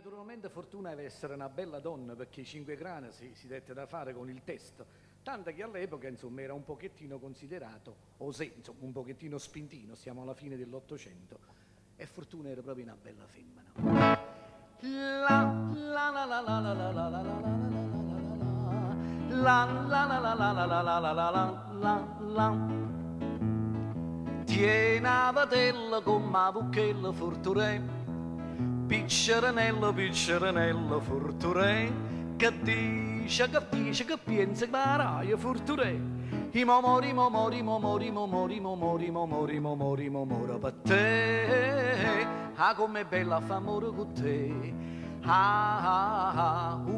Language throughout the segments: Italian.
naturalmente Fortuna deve essere una bella donna perché i 5 grani si dette da fare con il testo, tanto che all'epoca insomma era un pochettino considerato, o se insomma un pochettino spintino, siamo alla fine dell'Ottocento, e Fortuna era proprio una bella femmina. Tiene a vedella con ma bucchella Fortuna, picceranello, picceranello, Fortune, che dice, che pensa, che paraia, Fortune. I momori, momori, momori, momori, momori, momori, momori, momori, per te. Ah, com'è bella fa amore con te.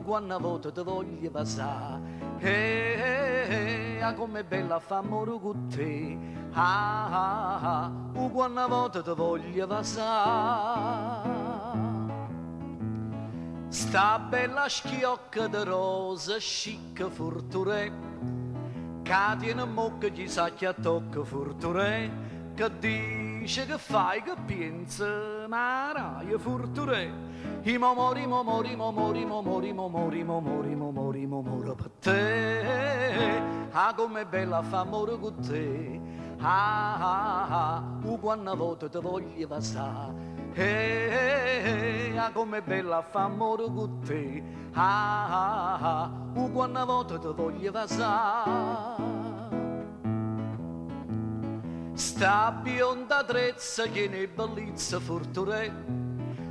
Quando volta ti voglio passare. Ah, com'è bella fa amore con te. Quando volta ti voglio passare. Sta bella schiocca di rosa scicca Fortune, che tiene mocca gli sacchi a tocca Fortune, che dice che fai che pensa maraia Fortune. I momori, momori, momori, momori, momori, momori, momori, momori per te. Ah, com'è bella fa amore con te. Quando volta ti voglio passare. Com'è bella fa amore con te. Quando volta ti voglio passare. Sta bionda trezza che ne bellezza Fortune,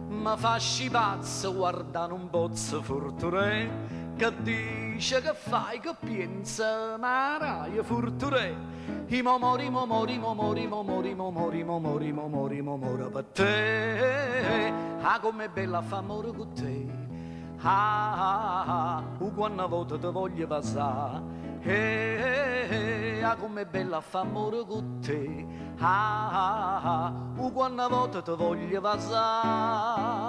ma fasci pazza guardando un bozzo Fortune, che dice che fai che pensa maraia Fortune. I momori, momori, momori, momori, momori, momori, momori, momori per te. Ah, com'è bella fa amore con te. Quando volta ti voglio passare. Com'è bella fa amore con te. Quando volta ti voglio passare.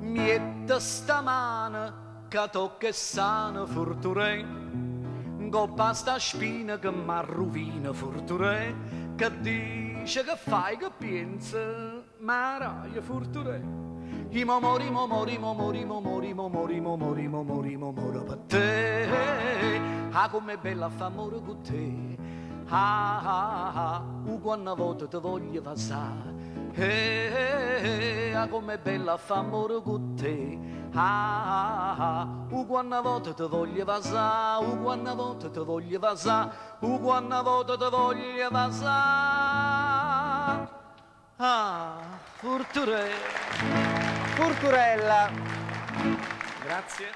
Mietta sta mano che tocca e sana Fortune, coppa sta spina che m'arrovina Fortune, che dice che fai che pensa maraia Fortune. I momori, momori, momori, momori, momori, momori, momori, momori per te. Ah, com'è bella fa amore con te. Quando volta ti voglio passare. Com'è bella fa amore con te. Quando volta ti voglio passare. Quando volta ti voglio passare. Quando volta ti voglio passare. Fortune. Furturella. Grazie.